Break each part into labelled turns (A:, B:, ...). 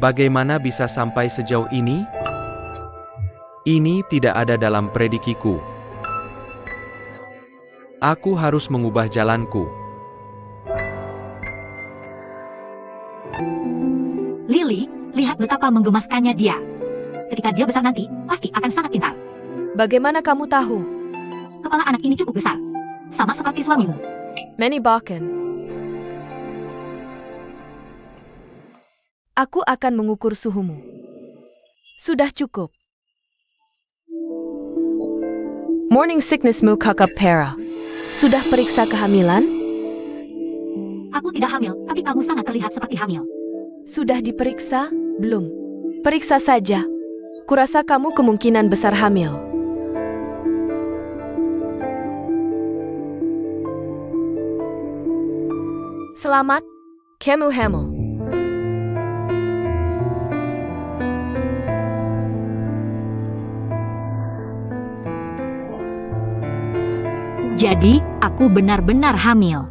A: Bagaimana bisa sampai sejauh ini? Ini tidak ada dalam prediksiku. Aku harus mengubah jalanku.
B: Lily, lihat betapa menggemaskannya dia. Ketika dia besar nanti, pasti akan sangat pintar.
C: Bagaimana kamu tahu?
B: Kepala anak ini cukup besar. Sama seperti suamimu.
C: Manny Bakken. Aku akan mengukur suhumu. Sudah cukup. Morning sicknessmu kakak Pera. Sudah periksa kehamilan?
B: Aku tidak hamil, tapi kamu sangat terlihat seperti hamil.
C: Sudah diperiksa? Belum. Periksa saja. Kurasa kamu kemungkinan besar hamil. Selamat, kamu hamil.
B: Jadi, aku benar-benar hamil.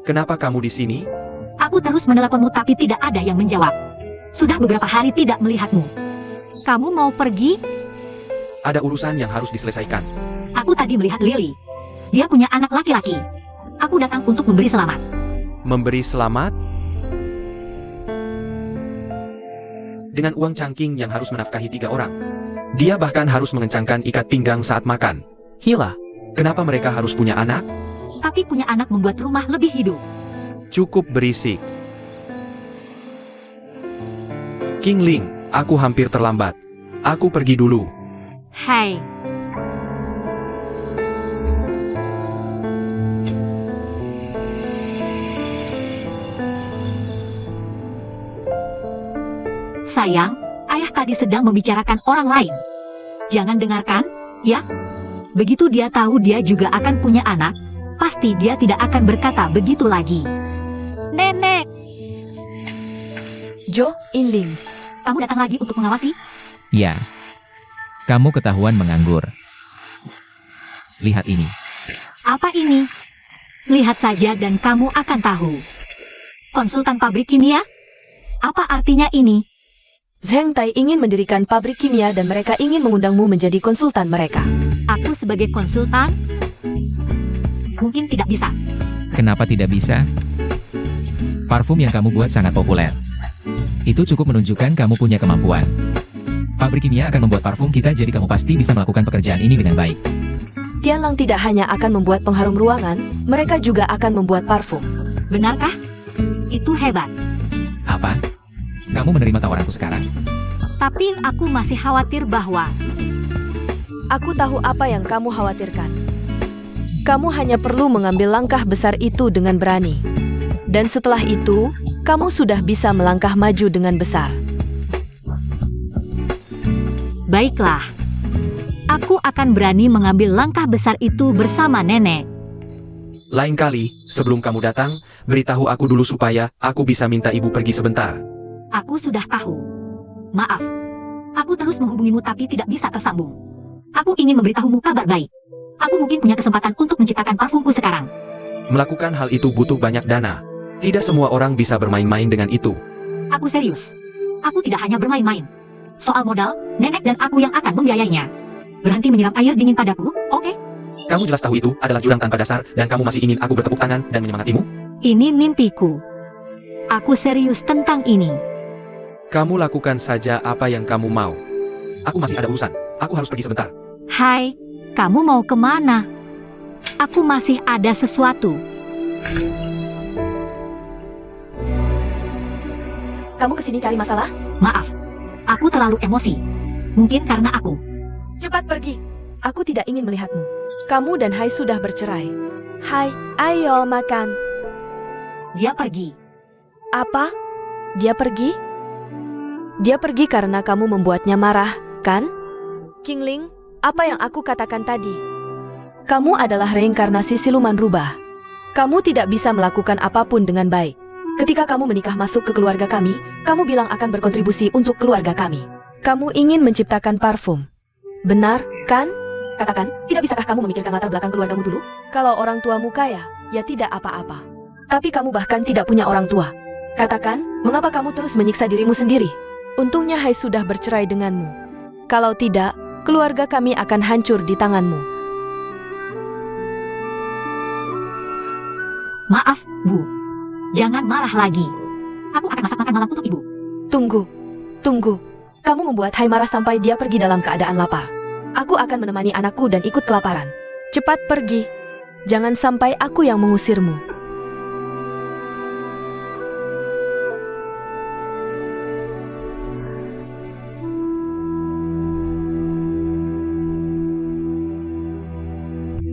A: Kenapa kamu di sini?
B: Aku terus meneleponmu tapi tidak ada yang menjawab. Sudah beberapa hari tidak melihatmu. Kamu mau pergi?
A: Ada urusan yang harus diselesaikan.
B: Aku tadi melihat Lily. Dia punya anak laki-laki. Aku datang untuk memberi selamat.
A: Memberi selamat? Dengan uang cangking yang harus menafkahi 3 orang. Dia bahkan harus mengencangkan ikat pinggang saat makan. Gila, kenapa mereka harus punya anak?
B: Tapi punya anak membuat rumah lebih hidup.
A: Cukup berisik. King Ling, aku hampir terlambat. Aku pergi dulu.
B: Hai. Sayang, ayah tadi sedang membicarakan orang lain. Jangan dengarkan, ya? Begitu dia tahu dia juga akan punya anak, pasti dia tidak akan berkata begitu lagi. Nenek!
C: Jo, Inling.
B: Kamu datang lagi untuk mengawasi?
D: Ya. Kamu ketahuan menganggur. Lihat ini.
B: Apa ini? Lihat saja dan kamu akan tahu. Konsultan pabrik kimia? Apa artinya ini?
C: Zheng Tai ingin mendirikan pabrik kimia dan mereka ingin mengundangmu menjadi konsultan mereka.
B: Aku sebagai konsultan? Mungkin tidak bisa.
D: Kenapa tidak bisa? Parfum yang kamu buat sangat populer. Itu cukup menunjukkan kamu punya kemampuan. Pabrik kimia akan membuat parfum kita, jadi kamu pasti bisa melakukan pekerjaan ini dengan baik.
C: Tianlang tidak hanya akan membuat pengharum ruangan, mereka juga akan membuat parfum.
B: Benarkah? Itu hebat.
D: Apa? Kamu menerima tawaranku sekarang?
B: Tapi aku masih khawatir bahwa...
C: Aku tahu apa yang kamu khawatirkan. Kamu hanya perlu mengambil langkah besar itu dengan berani. Dan setelah itu, kamu sudah bisa melangkah maju dengan besar.
B: Baiklah. Aku akan berani mengambil langkah besar itu bersama nenek.
A: Lain kali, sebelum kamu datang, beritahu aku dulu supaya aku bisa minta ibu pergi sebentar.
B: Aku sudah tahu. Maaf. Aku terus menghubungimu tapi tidak bisa tersambung. Aku ingin memberitahumu kabar baik. Aku mungkin punya kesempatan untuk menciptakan parfumku sekarang.
A: Melakukan hal itu butuh banyak dana. Tidak semua orang bisa bermain-main dengan itu.
B: Aku serius. Aku tidak hanya bermain-main. Soal modal, nenek dan aku yang akan membiayainya. Berhenti menyiram air dingin padaku, oke?
A: Kamu jelas tahu itu adalah jurang tanpa dasar, dan kamu masih ingin aku bertepuk tangan dan menyemangatimu?
B: Ini mimpiku. Aku serius tentang ini.
A: Kamu lakukan saja apa yang kamu mau. Aku masih ada urusan. Aku harus pergi sebentar.
B: Hai, kamu mau kemana? Aku masih ada sesuatu.
C: Kamu kesini cari masalah?
B: Maaf, aku terlalu emosi. Mungkin karena aku.
C: Cepat pergi. Aku tidak ingin melihatmu. Kamu dan Hai sudah bercerai. Hai, ayo makan.
B: Dia pergi.
C: Apa? Dia pergi? Dia pergi karena kamu membuatnya marah, kan? King Ling, apa yang aku katakan tadi? Kamu adalah reinkarnasi siluman rubah. Kamu tidak bisa melakukan apapun dengan baik. Ketika kamu menikah masuk ke keluarga kami, kamu bilang akan berkontribusi untuk keluarga kami. Kamu ingin menciptakan parfum. Benar, kan? Katakan, tidak bisakah kamu memikirkan latar belakang keluargamu dulu? Kalau orang tuamu kaya, ya tidak apa-apa. Tapi kamu bahkan tidak punya orang tua. Katakan, mengapa kamu terus menyiksa dirimu sendiri? Untungnya Hai sudah bercerai denganmu. Kalau tidak, keluarga kami akan hancur di tanganmu.
B: Maaf, Bu. Jangan marah lagi. Aku akan masak makan malam untuk Ibu.
C: Tunggu. Kamu membuat Hai marah sampai dia pergi dalam keadaan lapar. Aku akan menemani anakku dan ikut kelaparan. Cepat pergi. Jangan sampai aku yang mengusirmu.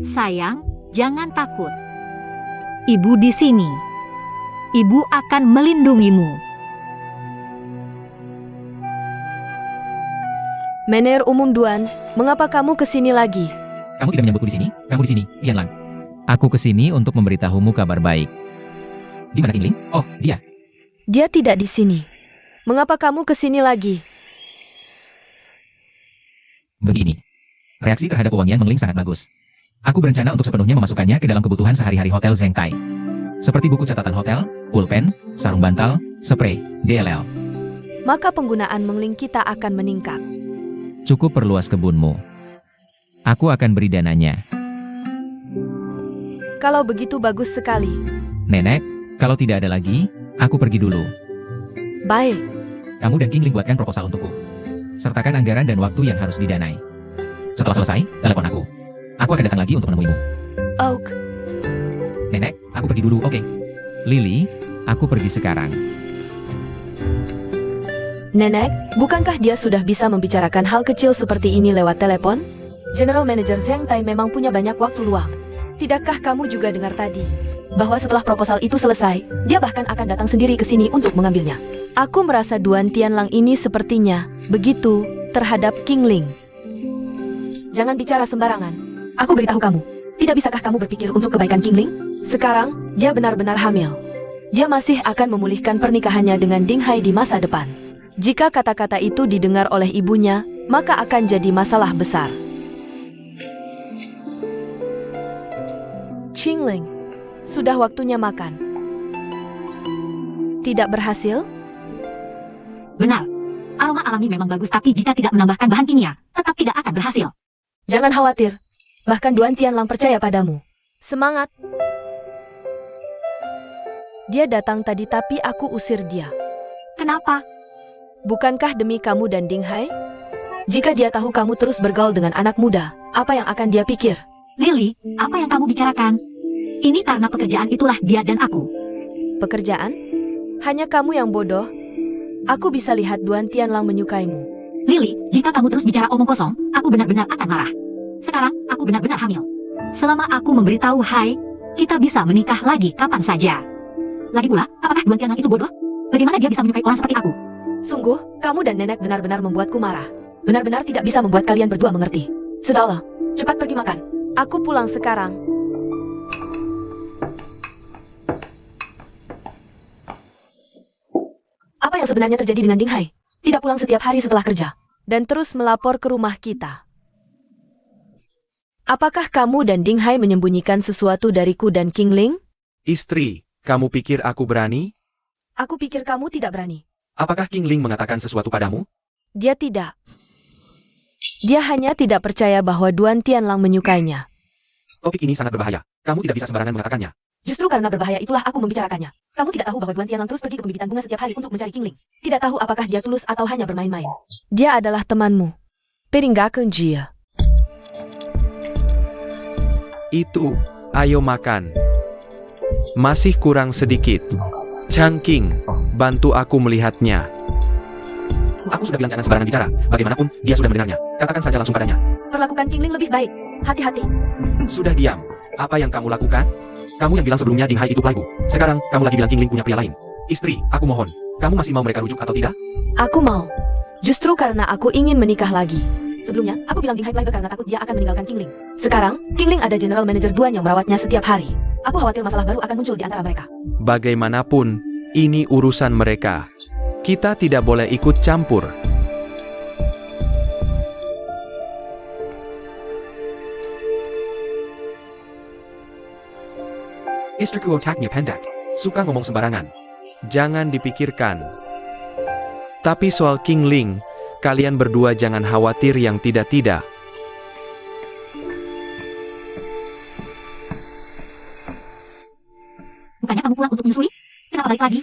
B: Sayang, jangan takut. Ibu di sini. Ibu akan melindungimu.
C: Mener Umum Duan, mengapa kamu kesini lagi?
D: Kamu tidak menyambutku di sini? Kamu di sini, Tianlang. Aku kesini untuk memberitahumu kabar baik. Di mana Qingling? Oh, dia.
C: Dia tidak di sini. Mengapa kamu kesini lagi?
D: Begini. Reaksi terhadap uang Yan Mengling sangat bagus. Aku berencana untuk sepenuhnya memasukkannya ke dalam kebutuhan sehari-hari Hotel Zhengtai. Seperti buku catatan hotel, pulpen, sarung bantal, spray, DLL.
C: Maka penggunaan Mengling kita akan meningkat.
D: Cukup perluas kebunmu. Aku akan beri dananya.
C: Kalau begitu bagus sekali.
D: Nenek, kalau tidak ada lagi, aku pergi dulu.
C: Baik.
D: Kamu dan Qingling buatkan proposal untukku. Sertakan anggaran dan waktu yang harus didanai. Setelah selesai, telepon aku. Aku akan datang lagi untuk menemuimu.
C: Oak.
D: Nenek, aku pergi dulu, oke? Lily, aku pergi sekarang.
C: Nenek, bukankah dia sudah bisa membicarakan hal kecil seperti ini lewat telepon? General Manager Zhengtai memang punya banyak waktu luang. Tidakkah kamu juga dengar tadi? Bahwa setelah proposal itu selesai, dia bahkan akan datang sendiri ke sini untuk mengambilnya. Aku merasa Duan Tianlang ini sepertinya begitu terhadap Qingling. Jangan bicara sembarangan. Aku beritahu kamu, tidak bisakah kamu berpikir untuk kebaikan Qingling? Sekarang, dia benar-benar hamil. Dia masih akan memulihkan pernikahannya dengan Ding Hai di masa depan. Jika kata-kata itu didengar oleh ibunya, maka akan jadi masalah besar. Qingling, sudah waktunya makan. Tidak berhasil?
B: Benar. Aroma alami memang bagus, tapi jika tidak menambahkan bahan kimia, tetap tidak akan berhasil.
C: Jangan khawatir. Bahkan Duan Tianlang percaya padamu. Semangat. Dia datang tadi tapi aku usir dia.
B: Kenapa?
C: Bukankah demi kamu dan Ding Hai? Jika dia tahu kamu terus bergaul dengan anak muda, apa yang akan dia pikir?
B: Lily, apa yang kamu bicarakan? Ini karena pekerjaan itulah dia dan aku.
C: Pekerjaan? Hanya kamu yang bodoh. Aku bisa lihat Duan Tianlang menyukaimu.
B: Lily, jika kamu terus bicara omong kosong, aku benar-benar akan marah. Sekarang, aku benar-benar hamil. Selama aku memberitahu Hai, kita bisa menikah lagi kapan saja. Lagi pula, apakah Duan Tianlang itu bodoh? Bagaimana dia bisa menyukai orang seperti aku?
C: Sungguh, kamu dan nenek benar-benar membuatku marah. Benar-benar tidak bisa membuat kalian berdua mengerti. Sudahlah, cepat pergi makan. Aku pulang sekarang. Apa yang sebenarnya terjadi dengan Ding Hai? Tidak pulang setiap hari setelah kerja, dan terus melapor ke rumah kita. Apakah kamu dan Ding Hai menyembunyikan sesuatu dariku dan Qingling?
A: Istri, kamu pikir aku berani?
C: Aku pikir kamu tidak berani.
A: Apakah Qingling mengatakan sesuatu padamu?
C: Dia tidak. Dia hanya tidak percaya bahwa Duan Tianlang menyukainya.
A: Topik ini sangat berbahaya. Kamu tidak bisa sembarangan mengatakannya.
C: Justru karena berbahaya itulah aku membicarakannya. Kamu tidak tahu bahwa Duan Tianlang terus pergi ke pembibitan bunga setiap hari untuk mencari Qingling. Tidak tahu apakah dia tulus atau hanya bermain-main. Dia adalah temanmu. Peringgakeun jia.
A: Itu, ayo makan. Masih kurang sedikit. Changqing, bantu aku melihatnya. Aku sudah bilang jangan sembarangan bicara. Bagaimanapun, dia sudah mendengarnya. Katakan saja langsung padanya.
C: Perlakukan Qingling lebih baik. Hati-hati.
A: Sudah diam. Apa yang kamu lakukan? Kamu yang bilang sebelumnya Ding Hai itu playboy. Sekarang, kamu lagi bilang Qingling punya pria lain. Istri, aku mohon. Kamu masih mau mereka rujuk atau tidak?
C: Aku mau. Justru karena aku ingin menikah lagi. Sebelumnya, aku bilang Ding Hai playboy karena takut dia akan meninggalkan Qingling. Sekarang, Qingling ada General Manager Duan yang merawatnya setiap hari. Aku khawatir masalah baru akan muncul di antara mereka.
A: Bagaimanapun, ini urusan mereka. Kita tidak boleh ikut campur. Istriku otaknya pendek. Suka ngomong sembarangan. Jangan dipikirkan. Tapi soal King Ling, kalian berdua jangan khawatir yang tidak-tidak.
B: Bukannya kamu pulang untuk menyusui? Kenapa balik lagi?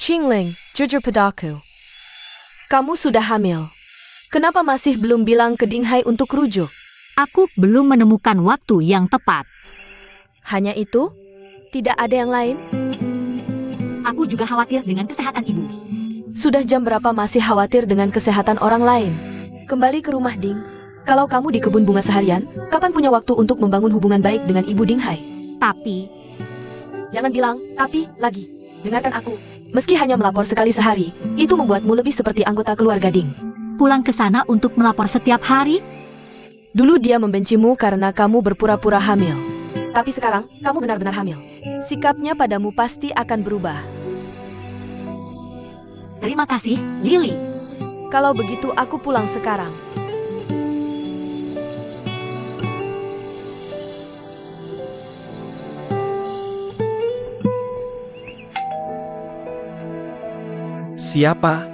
C: Qingling, jujur padaku. Kamu sudah hamil. Kenapa masih belum bilang ke Dinghai untuk rujuk?
B: Aku belum menemukan waktu yang tepat.
C: Hanya itu? Tidak ada yang lain?
B: Aku juga khawatir dengan kesehatan ibu.
C: Sudah jam berapa masih khawatir dengan kesehatan orang lain? Kembali ke rumah Ding. Kalau kamu di kebun bunga seharian, kapan punya waktu untuk membangun hubungan baik dengan Ibu Dinghai?
B: Tapi,
C: Jangan bilang, tapi, lagi. Dengarkan aku. Meski hanya melapor sekali sehari, itu membuatmu lebih seperti anggota keluarga Ding.
B: pulang ke sana untuk melapor setiap hari?
C: Dulu dia membencimu karena kamu berpura-pura hamil. Tapi sekarang, kamu benar-benar hamil. Sikapnya padamu pasti akan berubah.
B: Terima kasih, Lily.
C: Kalau begitu aku pulang sekarang.
A: Siapa?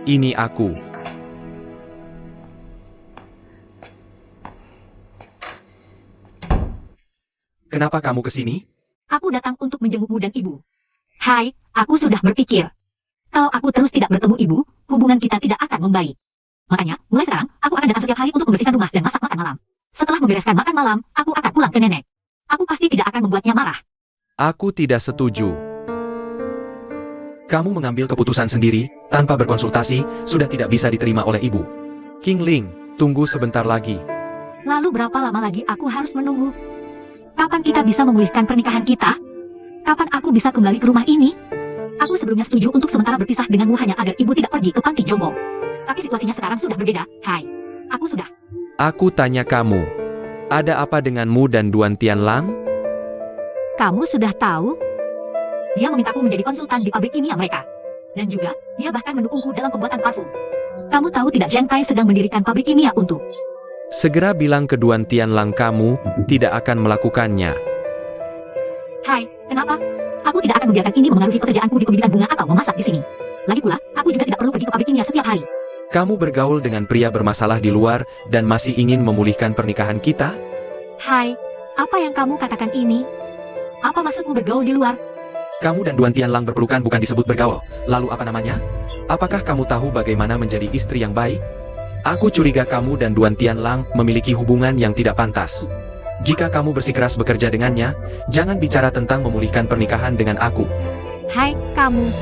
A: Ini aku. Kenapa kamu ke sini?
B: Aku datang untuk menjengukmu dan ibu. Hai, aku sudah berpikir. Kalau aku terus tidak bertemu ibu, hubungan kita tidak akan membaik. Makanya, mulai sekarang, aku akan datang setiap hari untuk membersihkan rumah dan masak makan malam. Setelah membereskan makan malam, aku akan pulang ke nenek. Aku pasti tidak akan membuatnya marah.
A: Aku tidak setuju. Kamu mengambil keputusan sendiri, tanpa berkonsultasi, sudah tidak bisa diterima oleh ibu. King Ling, tunggu sebentar lagi.
B: Lalu berapa lama lagi aku harus menunggu? Kapan kita bisa memulihkan pernikahan kita? Kapan aku bisa kembali ke rumah ini? Aku sebelumnya setuju untuk sementara berpisah denganmu hanya agar ibu tidak pergi ke panti jompo. Tapi situasinya sekarang sudah berbeda. Hai, aku sudah.
A: Aku tanya kamu, ada apa denganmu dan Duan Tianlang?
B: Kamu sudah tahu? Dia memintaku menjadi konsultan di pabrik kimia mereka. Dan juga, dia bahkan mendukungku dalam pembuatan parfum. Kamu tahu tidak Zhang Tai sedang mendirikan pabrik kimia untuk...
A: Segera bilang ke Duan Tianlang kamu tidak akan melakukannya.
B: Hai, kenapa? Aku tidak akan membiarkan ini memengaruhi pekerjaanku di pembibitan bunga atau memasak di sini. Lagi pula, aku juga tidak perlu pergi ke pabrik kimia setiap hari.
A: Kamu bergaul dengan pria bermasalah di luar dan masih ingin memulihkan pernikahan kita?
B: Hai, apa yang kamu katakan ini? Apa maksudmu bergaul di luar?
A: Kamu dan Duan Tianlang berpelukan bukan disebut bergaul. Lalu apa namanya? Apakah kamu tahu bagaimana menjadi istri yang baik? Aku curiga kamu dan Duan Tianlang memiliki hubungan yang tidak pantas. Jika kamu bersikeras bekerja dengannya, jangan bicara tentang memulihkan pernikahan dengan aku.
B: Hai, kamu.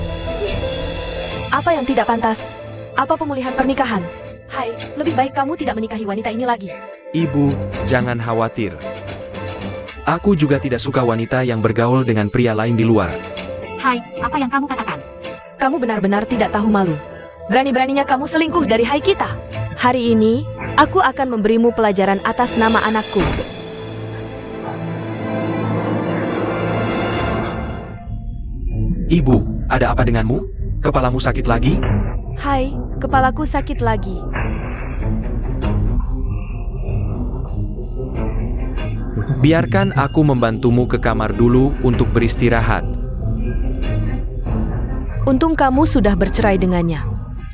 C: Apa yang tidak pantas? Apa pemulihan pernikahan? Hai, lebih baik kamu tidak menikahi wanita ini lagi.
A: Ibu, jangan khawatir. Aku juga tidak suka wanita yang bergaul dengan pria lain di luar.
B: Hai, apa yang kamu katakan?
C: Kamu benar-benar tidak tahu malu. Berani-beraninya kamu selingkuh dari hai kita. Hari ini, aku akan memberimu pelajaran atas nama anakku.
A: Ibu, ada apa denganmu? Kepalamu sakit lagi?
C: Hai, kepalaku sakit lagi.
A: Biarkan aku membantumu ke kamar dulu untuk beristirahat.
C: Untung kamu sudah bercerai dengannya.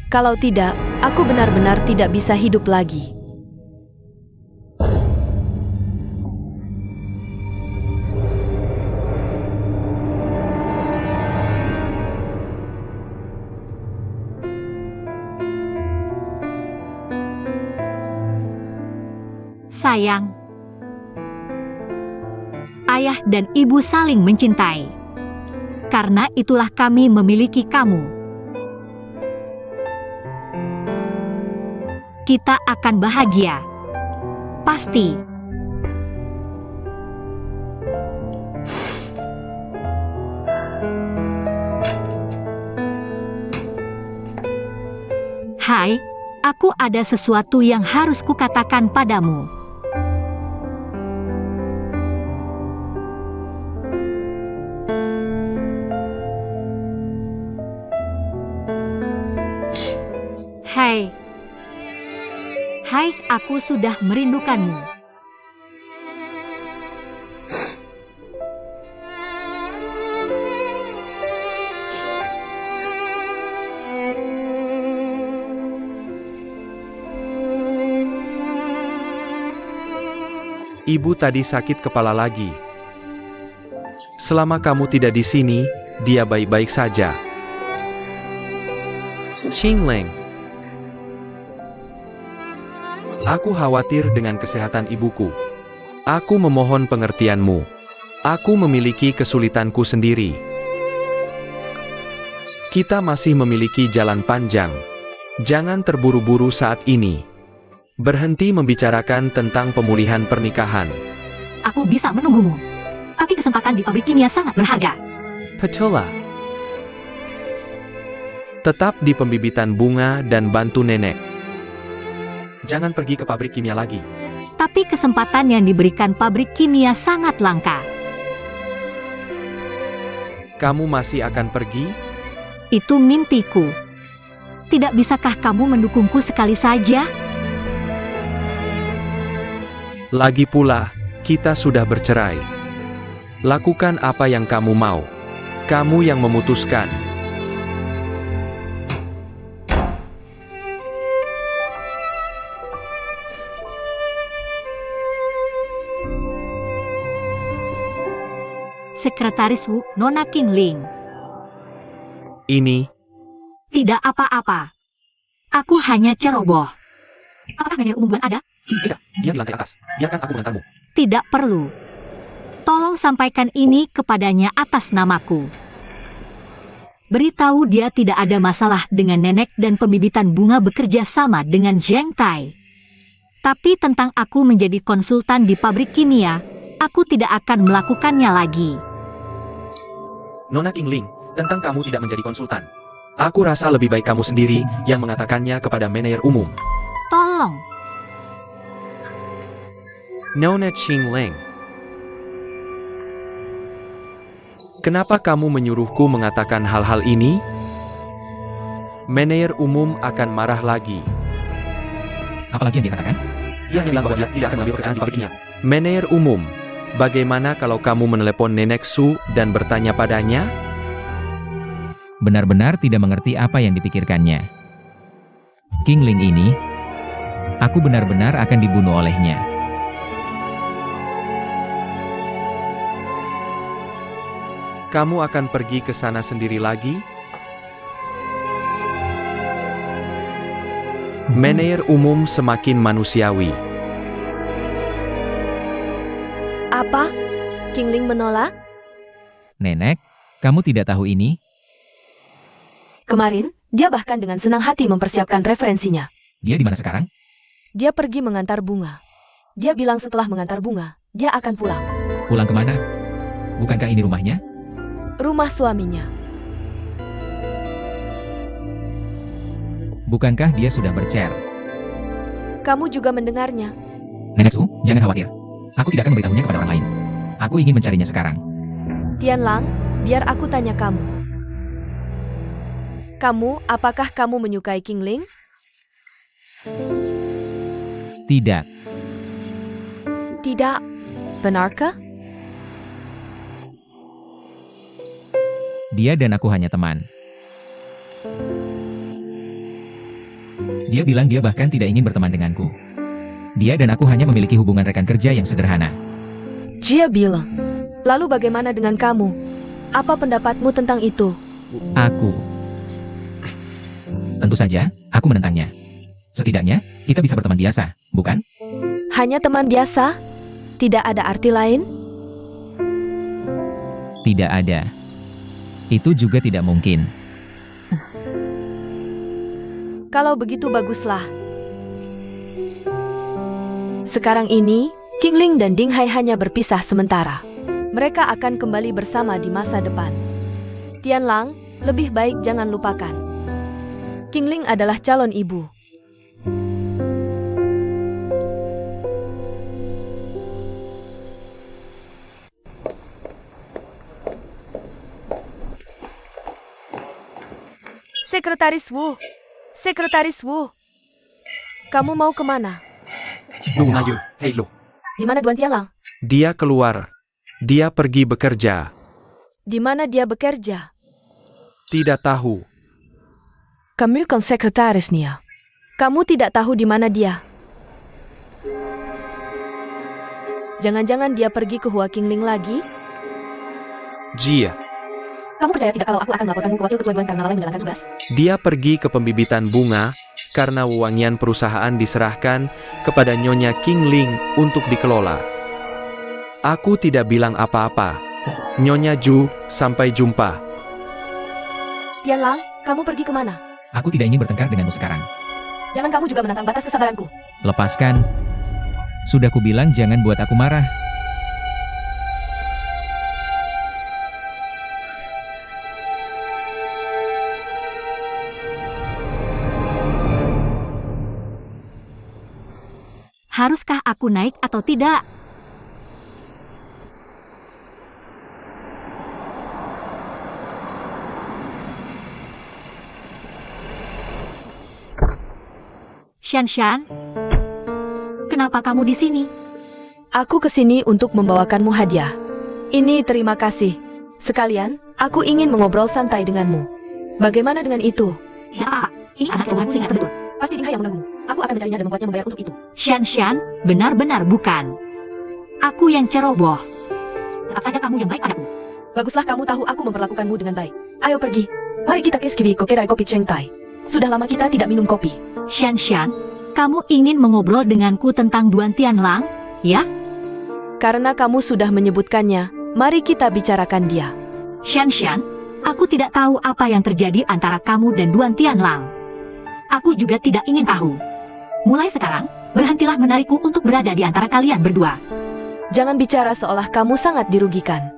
C: Kalau tidak, aku benar-benar tidak bisa hidup lagi.
B: Sayang. Ayah dan ibu saling mencintai. Karena itulah kami memiliki kamu. Kita akan bahagia. Pasti. Hai, aku ada sesuatu yang harus kukatakan padamu. Hai. Hai, aku sudah merindukanmu.
A: Ibu tadi sakit kepala lagi. Selama kamu tidak di sini, dia baik-baik saja. Qingling. Aku khawatir dengan kesehatan ibuku. Aku memohon pengertianmu. Aku memiliki kesulitanku sendiri. Kita masih memiliki jalan panjang. Jangan terburu-buru saat ini. Berhenti membicarakan tentang pemulihan pernikahan.
B: Aku bisa menunggumu. Tapi kesempatan di pabrik kimia sangat berharga.
A: Petula. Tetap di pembibitan bunga dan bantu nenek. Jangan pergi ke pabrik kimia lagi.
B: Tapi kesempatan yang diberikan pabrik kimia sangat langka.
A: Kamu masih akan pergi?
B: Itu mimpiku. Tidak bisakah kamu mendukungku sekali saja?
A: Lagi pula, kita sudah bercerai. Lakukan apa yang kamu mau. Kamu yang memutuskan.
B: Sekretaris Wu, Nona Qingling.
A: Ini,
B: Tidak apa-apa. Aku hanya ceroboh. Apakah manajer umum ada?
A: tidak, dia di lantai atas. Biarkan aku mengantarmu.
B: Tidak perlu. Tolong sampaikan ini kepadanya atas namaku. Beritahu dia tidak ada masalah dengan nenek dan pembibitan bunga bekerja sama dengan Zheng Tai. Tapi tentang aku menjadi konsultan di pabrik kimia, aku tidak akan melakukannya lagi.
A: Nona Qingling, tentang kamu tidak menjadi konsultan. Aku rasa lebih baik kamu sendiri yang mengatakannya kepada manajer umum.
B: Tolong.
A: Nona Qingling. Kenapa kamu menyuruhku mengatakan hal-hal ini? Manajer umum akan marah lagi.
D: Apalagi yang dia katakan?
A: Dia bilang bahwa dia tidak akan mengambil pekerjaan di pabriknya. Manajer umum, bagaimana kalau kamu menelepon Nenek Su dan bertanya padanya?
D: Benar-benar tidak mengerti apa yang dipikirkannya. Qingling ini, aku benar-benar akan dibunuh olehnya.
A: Kamu akan pergi ke sana sendiri lagi? Manajer umum semakin manusiawi.
C: Apa? Qingling menolak?
D: Nenek, kamu tidak tahu ini?
C: Kemarin, dia bahkan dengan senang hati mempersiapkan referensinya.
D: Dia di mana sekarang?
C: Dia pergi mengantar bunga. Dia bilang setelah mengantar bunga, dia akan pulang.
D: Pulang kemana? Bukankah ini rumahnya?
C: Rumah suaminya.
D: Bukankah dia sudah bercerai?
C: Kamu juga mendengarnya.
D: Nenek Su, jangan khawatir. Aku tidak akan memberitahunya kepada orang lain. Aku ingin mencarinya sekarang.
C: Tianlang, biar aku tanya kamu. Apakah kamu menyukai Qingling?
D: Tidak.
C: Tidak. Benarkah?
D: Dia dan aku hanya teman. Dia bilang dia bahkan tidak ingin berteman denganku. Dia dan aku hanya memiliki hubungan rekan kerja yang sederhana.
C: Dia bilang. Lalu bagaimana dengan kamu? Apa pendapatmu tentang itu?
D: Aku. Tentu saja, aku menentangnya. Setidaknya, kita bisa berteman biasa, bukan?
C: Hanya teman biasa? Tidak ada arti lain?
D: Tidak ada. Itu juga tidak mungkin.
C: Kalau begitu baguslah. Sekarang ini, Qingling dan Ding Hai hanya berpisah sementara. Mereka akan kembali bersama di masa depan. Tianlang, lebih baik jangan lupakan. Qingling adalah calon ibu. Sekretaris Wu. Kamu mau kemana?
A: Lu Nayu, hei lu.
C: Di mana Duan Tianlang?
A: Dia keluar. Dia pergi bekerja.
C: Di mana dia bekerja?
A: Tidak tahu.
C: Kamu kan sekretarisnya. Kamu tidak tahu di mana dia. Jangan-jangan dia pergi ke Hua Qingling lagi?
A: Jia.
C: Kamu percaya tidak kalau aku akan melaporkanmu ke wakil ketua Dewan karena lalai menjalankan tugas?
A: Dia pergi ke pembibitan bunga karena wewangian perusahaan diserahkan kepada Nyonya Qingling untuk dikelola. Aku tidak bilang apa-apa. Nyonya Ju, sampai jumpa.
C: Tianlang, kamu pergi kemana?
D: Aku tidak ingin bertengkar denganmu sekarang.
C: Jangan kamu juga menantang batas kesabaranku.
D: Lepaskan. Sudah kubilang jangan buat aku marah.
B: Haruskah aku naik atau tidak? Shanshan, kenapa kamu di sini?
C: Aku kesini untuk membawakanmu hadiah. Ini terima kasih. Sekalian, aku ingin mengobrol santai denganmu. Bagaimana dengan itu?
B: Ya, ini anak Tuhan singa betul.
C: Pasti Dinghai yang mengganggumu. Aku akan mencarinya dan membuatnya membayar untuk itu.
B: Shanshan, benar-benar bukan. Aku yang ceroboh. Tetap saja kamu yang baik padaku.
C: Baguslah kamu tahu aku memperlakukanmu dengan baik. Ayo pergi. Mari kita kiskibi kokerai kopi Cheng Tai. Sudah lama kita tidak minum kopi.
B: Shanshan, kamu ingin mengobrol denganku tentang Duan Tianlang, ya?
C: Karena kamu sudah menyebutkannya, mari kita bicarakan dia.
B: Shanshan, aku tidak tahu apa yang terjadi antara kamu dan Duan Tianlang. Aku juga tidak ingin tahu. Mulai sekarang, berhentilah menarikku untuk berada di antara kalian berdua.
C: Jangan bicara seolah kamu sangat dirugikan.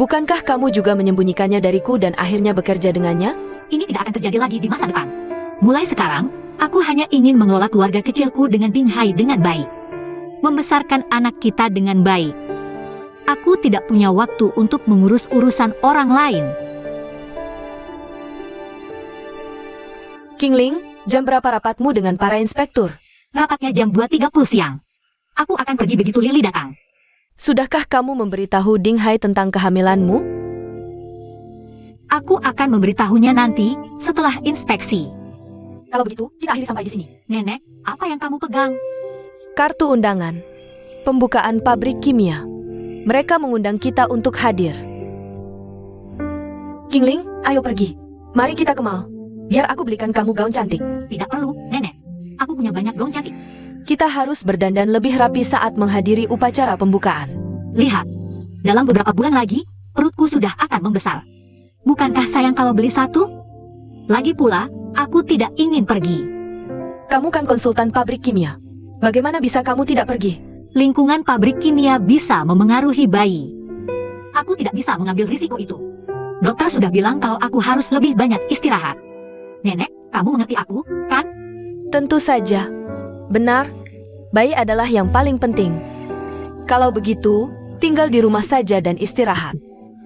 C: Bukankah kamu juga menyembunyikannya dariku dan akhirnya bekerja dengannya?
B: Ini tidak akan terjadi lagi di masa depan. Mulai sekarang, aku hanya ingin mengelola keluarga kecilku dengan Dinghai dengan baik. Membesarkan anak kita dengan baik. Aku tidak punya waktu untuk mengurus urusan orang lain.
C: Qingling, jam berapa rapatmu dengan para inspektur?
B: Rapatnya jam 2.30 siang. Aku akan pergi begitu Lily datang.
C: Sudahkah kamu memberitahu Dinghai tentang kehamilanmu?
B: Aku akan memberitahunya nanti, setelah inspeksi.
C: Kalau begitu, kita akhiri sampai di sini.
B: Nenek, apa yang kamu pegang?
C: Kartu undangan. Pembukaan pabrik kimia. Mereka mengundang kita untuk hadir. Qingling, ayo pergi. Mari kita ke mall. Biar aku belikan kamu gaun cantik.
B: Tidak perlu, Nenek. Aku punya banyak gaun cantik.
C: Kita harus berdandan lebih rapi saat menghadiri upacara pembukaan.
B: Lihat, dalam beberapa bulan lagi, perutku sudah akan membesar. Bukankah sayang kalau beli satu? Lagi pula, aku tidak ingin pergi.
C: Kamu kan konsultan pabrik kimia. Bagaimana bisa kamu tidak pergi?
B: Lingkungan pabrik kimia bisa memengaruhi bayi. Aku tidak bisa mengambil risiko itu. Dokter sudah bilang kalau aku harus lebih banyak istirahat. Nenek, kamu mengerti aku, kan?
C: Tentu saja. Benar, bayi adalah yang paling penting. Kalau begitu, tinggal di rumah saja dan istirahat.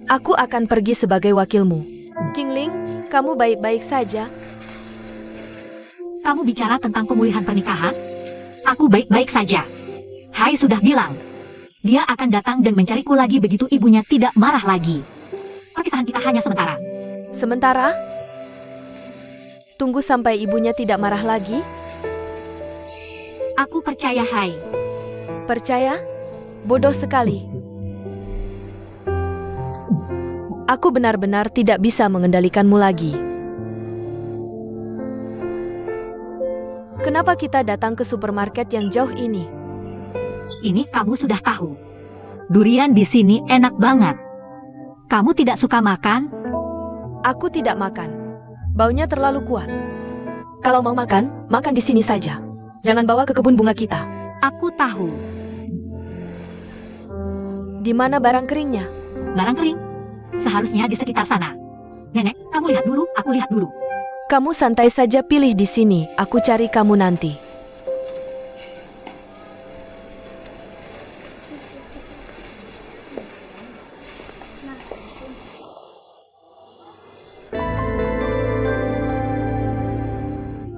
C: Aku akan pergi sebagai wakilmu. Qingling, kamu baik-baik saja?
B: Kamu bicara tentang pemulihan pernikahan? Aku baik-baik saja. Hai sudah bilang. Dia akan datang dan mencariku lagi begitu ibunya tidak marah lagi. Perpisahan kita hanya sementara.
C: Sementara? Tunggu sampai ibunya tidak marah lagi?
B: Aku percaya Hai.
C: Percaya? Bodoh sekali. Aku benar-benar tidak bisa mengendalikanmu lagi. Kenapa kita datang ke supermarket yang jauh ini?
B: Ini kamu sudah tahu. Durian di sini enak banget. Kamu tidak suka makan?
C: Aku tidak makan. Baunya terlalu kuat. Kalau mau makan, makan di sini saja. Jangan bawa ke kebun bunga kita.
B: Aku tahu.
C: Di mana barang keringnya?
B: Barang kering? Seharusnya di sekitar sana. Nenek, kamu lihat dulu, aku lihat dulu.
C: Kamu santai saja pilih di sini, aku cari kamu nanti.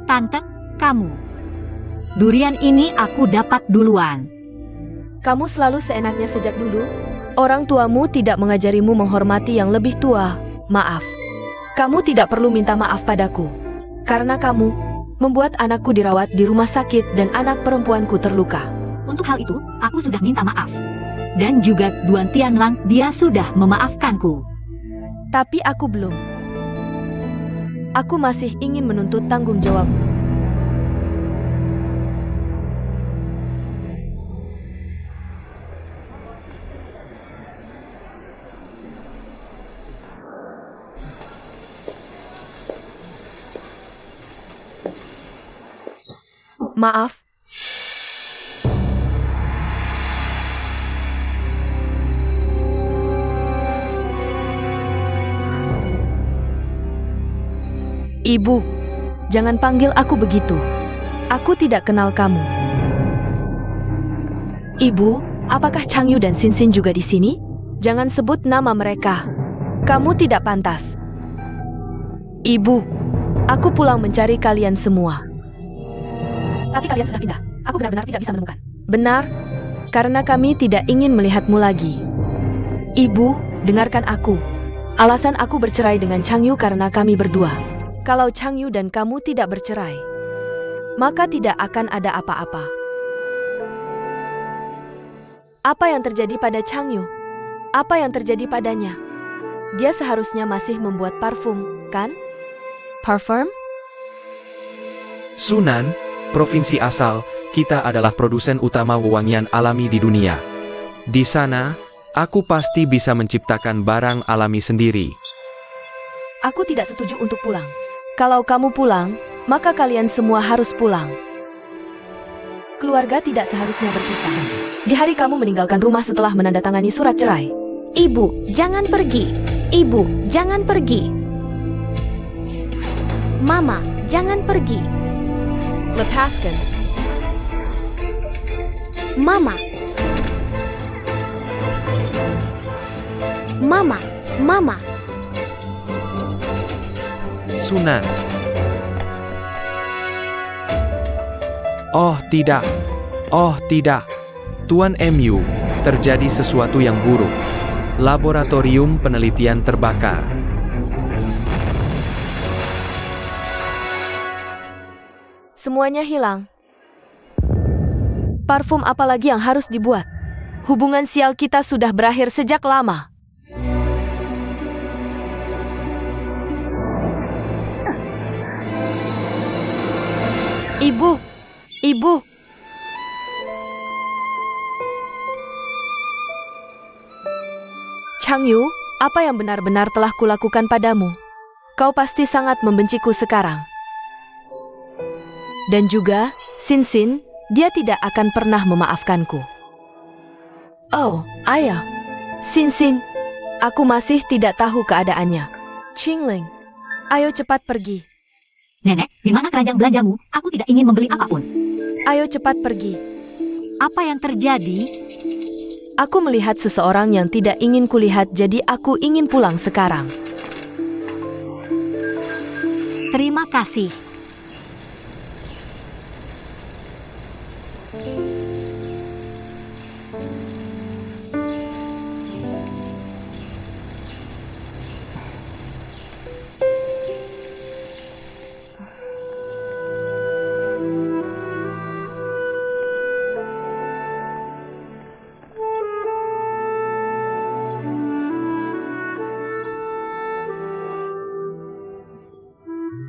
B: Tante, kamu. Durian ini aku dapat duluan.
C: Kamu selalu seenaknya sejak dulu. Orang tuamu tidak mengajarimu menghormati yang lebih tua. Maaf. Kamu tidak perlu minta maaf padaku. Karena kamu membuat anakku dirawat di rumah sakit dan anak perempuanku terluka.
B: Untuk hal itu, aku sudah minta maaf. Dan juga Duan Tianlang, dia sudah memaafkanku.
C: Tapi aku belum. Aku masih ingin menuntut tanggung jawab. Maaf. Ibu, jangan panggil aku begitu. Aku tidak kenal kamu. Ibu, apakah Chang Yu dan Xin Xin juga di sini? Jangan sebut nama mereka. Kamu tidak pantas. Ibu, aku pulang mencari kalian semua. Tapi kalian sudah pindah. Aku benar-benar tidak bisa menemukan. Benar, karena kami tidak ingin melihatmu lagi. Ibu, dengarkan aku. Alasan aku bercerai dengan Chang Yu karena kami berdua. Kalau Chang Yu dan kamu tidak bercerai, maka tidak akan ada apa-apa. Apa yang terjadi pada Chang Yu? Apa yang terjadi padanya? Dia seharusnya masih membuat parfum, kan? Parfum?
A: Sunan, provinsi asal, kita adalah produsen utama wewangian alami di dunia. Di sana, aku pasti bisa menciptakan barang alami sendiri.
C: Aku tidak setuju untuk pulang. Kalau kamu pulang, maka kalian semua harus pulang. Keluarga tidak seharusnya berpisah. Di hari kamu meninggalkan rumah setelah menandatangani surat cerai.
E: Ibu, jangan pergi. Ibu, jangan pergi. Mama, jangan pergi.
C: Lepaskan.
E: Mama. Mama, Mama.
A: Sunan. Oh tidak. Oh tidak. Tuan MU, terjadi sesuatu yang buruk. Laboratorium penelitian terbakar.
C: Semuanya hilang. Parfum apa lagi yang harus dibuat? Hubungan sial kita sudah berakhir sejak lama. Ibu, Ibu. Chang Yu, apa yang benar-benar telah kulakukan padamu? Kau pasti sangat membenciku sekarang. Dan juga, Xin Xin, dia tidak akan pernah memaafkanku. Oh, ayah. Xin Xin, aku masih tidak tahu keadaannya. Qingling, ayo cepat pergi.
B: Nenek, di mana keranjang belanjamu? Aku tidak ingin membeli apapun.
C: Ayo cepat pergi.
B: Apa yang terjadi?
C: Aku melihat seseorang yang tidak ingin kulihat, jadi aku ingin pulang sekarang.
B: Terima kasih.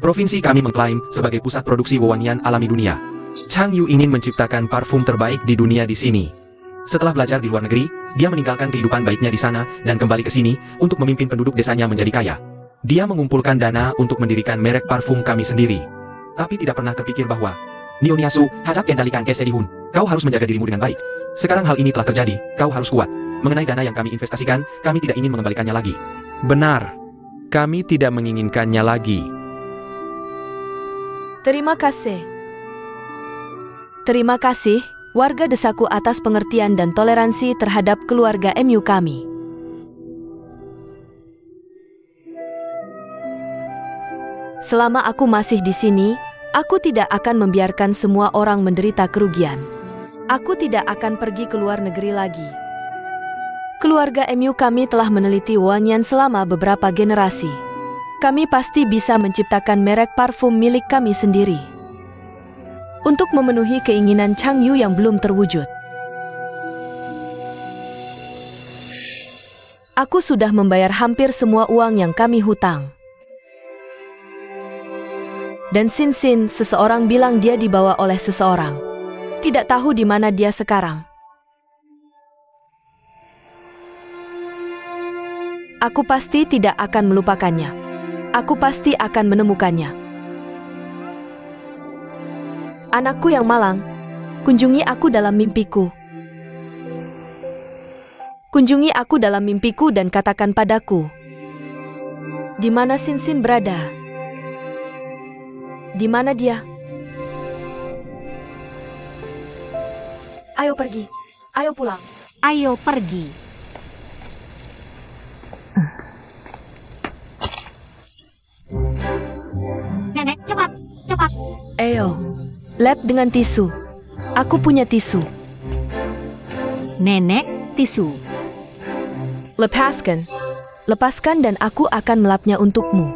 A: Provinsi kami mengklaim sebagai pusat produksi wewangian alami dunia. Chang Yu ingin menciptakan parfum terbaik di dunia di sini. Setelah belajar di luar negeri, dia meninggalkan kehidupan baiknya di sana dan kembali ke sini untuk memimpin penduduk desanya menjadi kaya. Dia mengumpulkan dana untuk mendirikan merek parfum kami sendiri. Tapi tidak pernah terpikir bahwa, Nioniasu, hajab kendalikan kesedihun. Kau harus menjaga dirimu dengan baik. Sekarang hal ini telah terjadi, kau harus kuat. Mengenai dana yang kami investasikan, kami tidak ingin mengembalikannya lagi. Benar. Kami tidak menginginkannya lagi.
C: Terima kasih. Terima kasih, warga desaku atas pengertian dan toleransi terhadap keluarga MU kami. Selama aku masih di sini, aku tidak akan membiarkan semua orang menderita kerugian. Aku tidak akan pergi ke luar negeri lagi. Keluarga MU kami telah meneliti wewangian selama beberapa generasi. Kami pasti bisa menciptakan merek parfum milik kami sendiri. Untuk memenuhi keinginan Chang Yu yang belum terwujud. Aku sudah membayar hampir semua uang yang kami hutang. Dan Sin, seseorang bilang dia dibawa oleh seseorang. Tidak tahu di mana dia sekarang. Aku pasti tidak akan melupakannya. Aku pasti akan menemukannya. Anakku yang malang, kunjungi aku dalam mimpiku. Kunjungi aku dalam mimpiku dan katakan padaku, di mana Sin berada? Di mana dia? Ayo pergi. Ayo pulang.
B: Ayo pergi. Nenek, cepat, cepat.
C: Ayo, lap dengan tisu. Aku punya tisu.
B: Nenek, tisu.
C: Lepaskan. Lepaskan dan aku akan melapnya untukmu.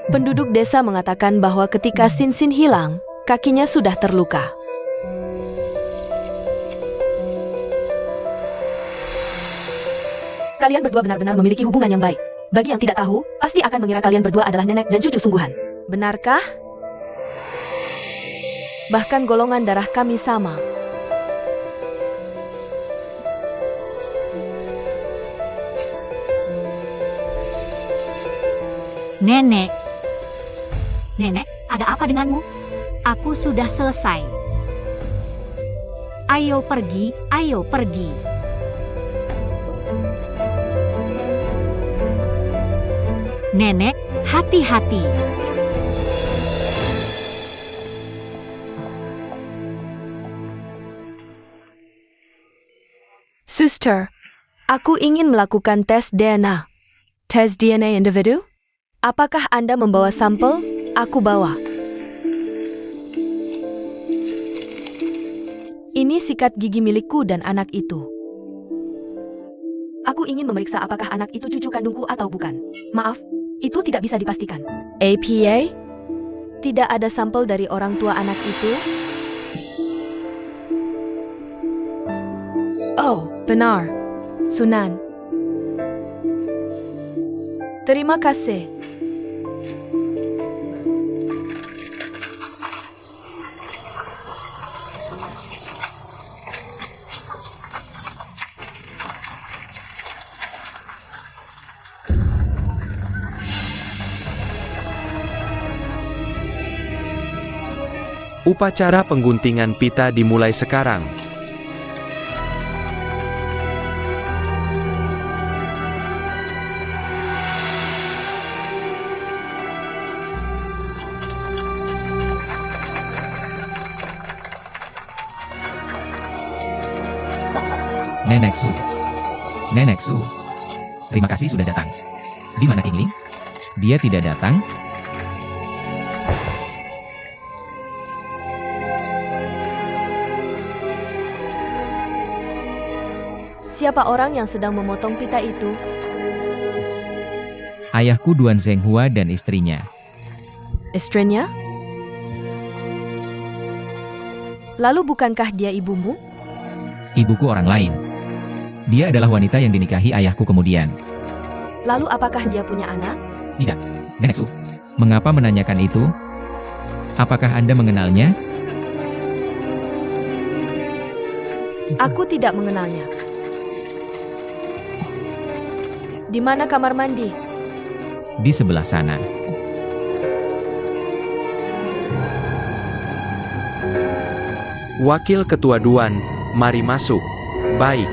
C: Penduduk desa mengatakan bahwa ketika Sin hilang, kakinya sudah terluka. Kalian berdua benar-benar memiliki hubungan yang baik. Bagi yang tidak tahu, pasti akan mengira kalian berdua adalah nenek dan cucu sungguhan. Benarkah? Bahkan golongan darah kami sama.
B: Nenek. Nenek, ada apa denganmu? Aku sudah selesai. Ayo pergi, ayo pergi. Nenek, hati-hati.
C: Suster, aku ingin melakukan tes DNA. Tes DNA individu? Apakah Anda membawa sampel? Aku bawa. Ini sikat gigi milikku dan anak itu. Aku ingin memeriksa apakah anak itu cucu kandungku atau bukan. Maaf, itu tidak bisa dipastikan. APA? Tidak ada sampel dari orang tua anak itu? Oh, benar. Sunan. Terima kasih.
A: Upacara pengguntingan pita dimulai sekarang.
D: Nenek Su. Nenek Su. Terima kasih sudah datang. Di mana Kingling? Dia tidak datang?
C: Siapa orang yang sedang memotong pita itu?
D: Ayahku Duan Zhenghua dan istrinya.
C: Istrinya? Lalu bukankah dia ibumu?
D: Ibuku orang lain. Dia adalah wanita yang dinikahi ayahku kemudian.
C: Lalu apakah dia punya anak?
D: Tidak, Nenek Su. Mengapa menanyakan itu? Apakah Anda mengenalnya?
C: Aku tidak mengenalnya. Di mana kamar mandi?
D: Di sebelah sana.
A: Wakil Ketua Duan, mari masuk. Baik.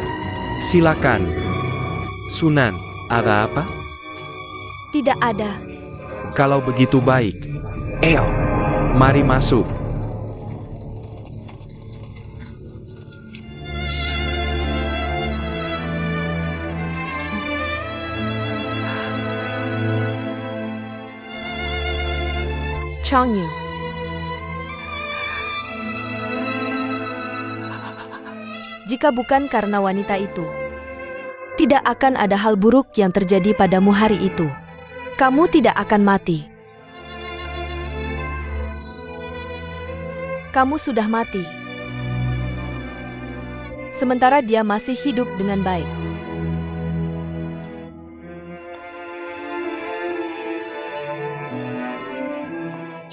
A: Silakan. Sunan, ada apa?
C: Tidak ada.
A: Kalau begitu baik. Mari masuk.
C: Changyu. Jika bukan karena wanita itu, tidak akan ada hal buruk yang terjadi padamu hari itu. Kamu tidak akan mati. Kamu sudah mati. Sementara dia masih hidup dengan baik.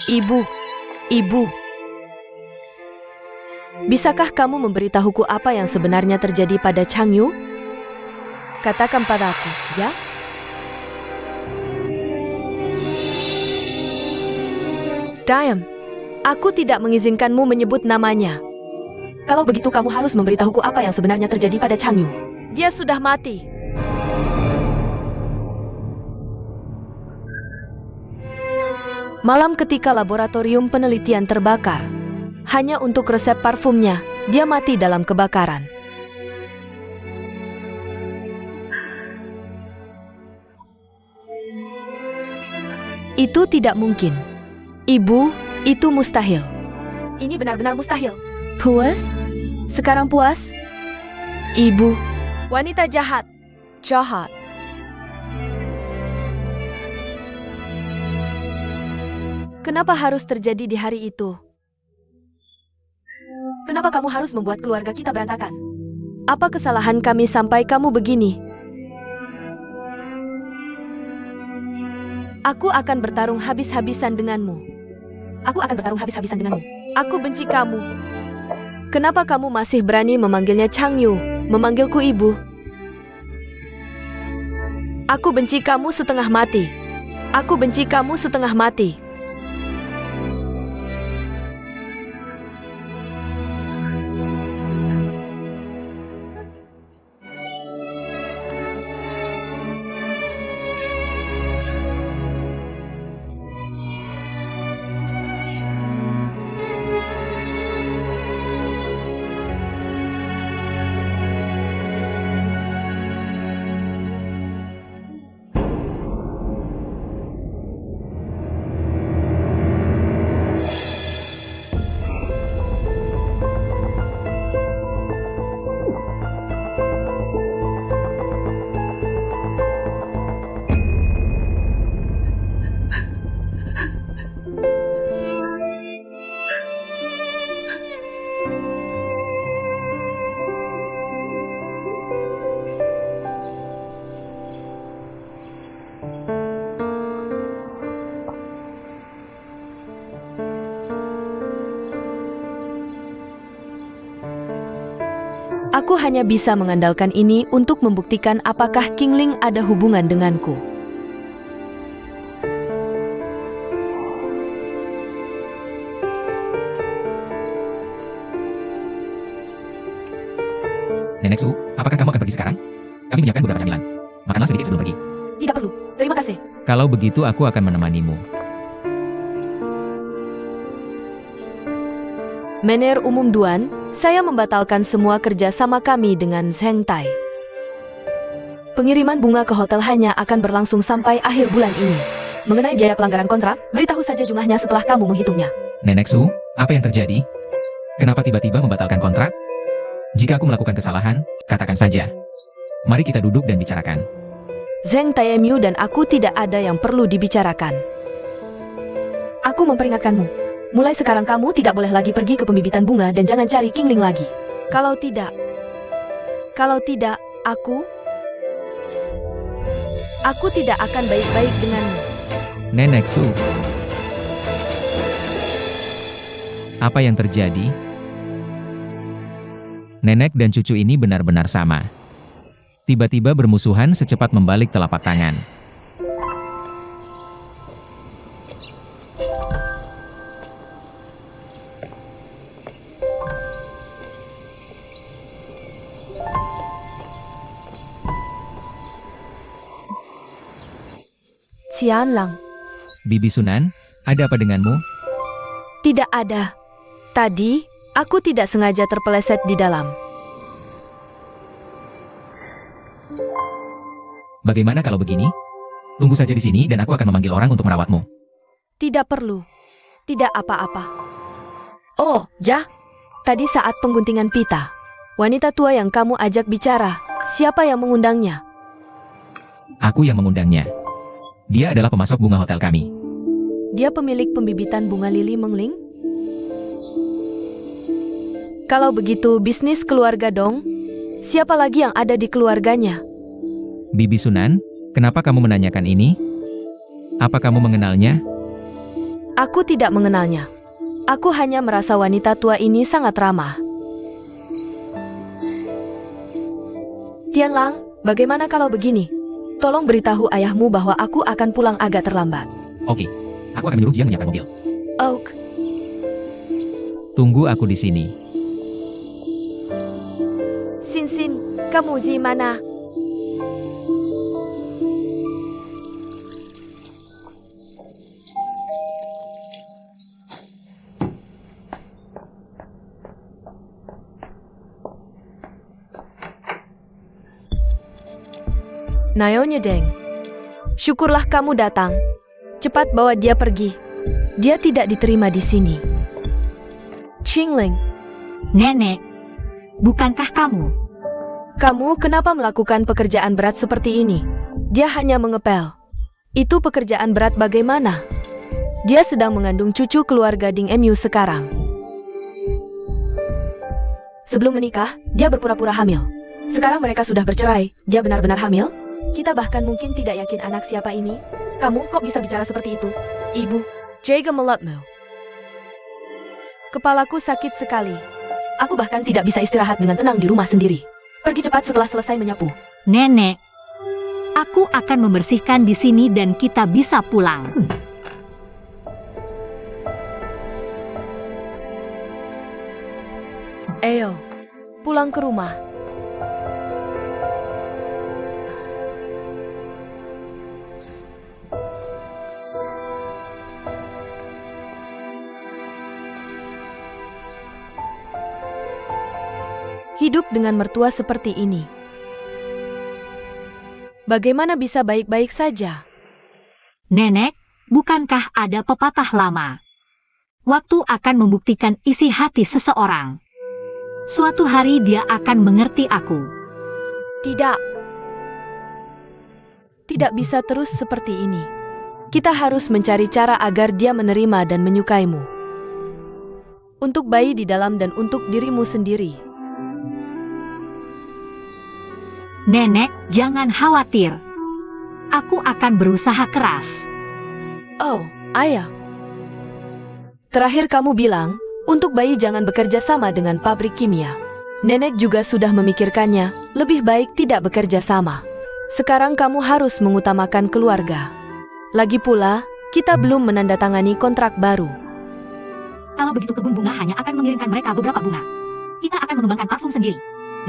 C: Ibu. Bisakah kamu memberitahuku apa yang sebenarnya terjadi pada Changyu? Katakan padaku, ya? Diam. Aku tidak mengizinkanmu menyebut namanya. Kalau begitu kamu harus memberitahuku apa yang sebenarnya terjadi pada Changyu. Dia sudah mati. Malam ketika laboratorium penelitian terbakar, hanya untuk resep parfumnya, dia mati dalam kebakaran. Itu tidak mungkin. Ibu, itu mustahil. Ini benar-benar mustahil. Puas? Sekarang puas? Ibu, wanita jahat. Jahat. Kenapa harus terjadi di hari itu? Kenapa kamu harus membuat keluarga kita berantakan? Apa kesalahan kami sampai kamu begini? Aku akan bertarung habis-habisan denganmu. Aku benci kamu. Kenapa kamu masih berani memanggilnya Changyu, memanggilku ibu? Aku benci kamu setengah mati. Aku hanya bisa mengandalkan ini untuk membuktikan apakah Qingling ada hubungan denganku.
D: Nenek Su, apakah kamu akan pergi sekarang? Kami menyiapkan beberapa camilan. Makanlah sedikit sebelum pergi.
C: Tidak perlu, terima kasih.
D: Kalau begitu aku akan menemanimu.
C: Mener Umum Duan, saya membatalkan semua kerja sama kami dengan Zheng Tai. Pengiriman bunga ke hotel hanya akan berlangsung sampai akhir bulan ini. Mengenai biaya pelanggaran kontrak, beritahu saja jumlahnya setelah kamu menghitungnya.
D: Nenek Su, apa yang terjadi? Kenapa tiba-tiba membatalkan kontrak? Jika aku melakukan kesalahan, katakan saja. Mari kita duduk dan bicarakan.
C: Zheng Taemyu dan aku tidak ada yang perlu dibicarakan. Aku memperingatkanmu. Mulai sekarang kamu tidak boleh lagi pergi ke pembibitan bunga dan jangan cari Qingling lagi. Kalau tidak, aku tidak akan baik-baik denganmu.
D: Nenek Su. Apa yang terjadi? Nenek dan cucu ini benar-benar sama. Tiba-tiba bermusuhan secepat membalik telapak tangan.
C: Qianlang.
D: Bibi Sunan, ada apa denganmu?
C: Tidak ada. Tadi, aku tidak sengaja terpeleset di dalam.
D: Bagaimana kalau begini? Tunggu saja di sini dan aku akan memanggil orang untuk merawatmu.
C: Tidak perlu. Tidak apa-apa. Oh, ja. Tadi saat pengguntingan pita, wanita tua yang kamu ajak bicara, siapa yang mengundangnya?
D: Aku yang mengundangnya. Dia adalah pemasok bunga hotel kami.
C: Dia pemilik pembibitan bunga lili Mengling? Kalau begitu bisnis keluarga dong? Siapa lagi yang ada di keluarganya?
D: Bibi Sunan, kenapa kamu menanyakan ini? Apa kamu mengenalnya?
C: Aku tidak mengenalnya. Aku hanya merasa wanita tua ini sangat ramah. Tianlang, bagaimana kalau begini? Tolong beritahu ayahmu bahwa aku akan pulang agak terlambat.
D: Oke, aku akan menyuruh Jiang menyiapkan mobil.
C: Oak,
D: Tunggu aku di sini.
C: Sin, kamu di mana? Naonya Deng. Syukurlah kamu datang. Cepat bawa dia pergi. Dia tidak diterima di sini. Qingling,
B: Nenek, bukankah kamu?
C: kamu kenapa melakukan pekerjaan berat seperti ini? Dia hanya mengepel. Itu pekerjaan berat bagaimana? Dia sedang mengandung cucu keluarga Ding Mu sekarang. Sebelum menikah, dia berpura-pura hamil. Sekarang mereka sudah bercerai. Dia benar-benar hamil? Kita bahkan mungkin tidak yakin anak siapa ini. Kamu kok bisa bicara seperti itu? Ibu, jaga mulutmu. Kepalaku sakit sekali. Aku bahkan tidak bisa istirahat dengan tenang di rumah sendiri. Pergi cepat setelah selesai menyapu.
B: Nenek, aku akan membersihkan di sini dan kita bisa pulang.
C: Ayo, pulang ke rumah. Hidup dengan mertua seperti ini. Bagaimana bisa baik-baik saja?
B: Nenek, bukankah ada pepatah lama? Waktu akan membuktikan isi hati seseorang. Suatu hari dia akan mengerti aku.
C: Tidak. Tidak bisa terus seperti ini. Kita harus mencari cara agar dia menerima dan menyukaimu. Untuk bayi di dalam dan untuk dirimu sendiri.
B: Nenek, jangan khawatir. Aku akan berusaha keras.
C: Oh, ayah. Terakhir kamu bilang, untuk bayi jangan bekerja sama dengan pabrik kimia. Nenek juga sudah memikirkannya, lebih baik tidak bekerja sama. Sekarang kamu harus mengutamakan keluarga. Lagi pula, kita belum menandatangani kontrak baru.
B: Kalau begitu kebun bunga hanya akan mengirimkan mereka beberapa bunga. Kita akan mengembangkan parfum sendiri.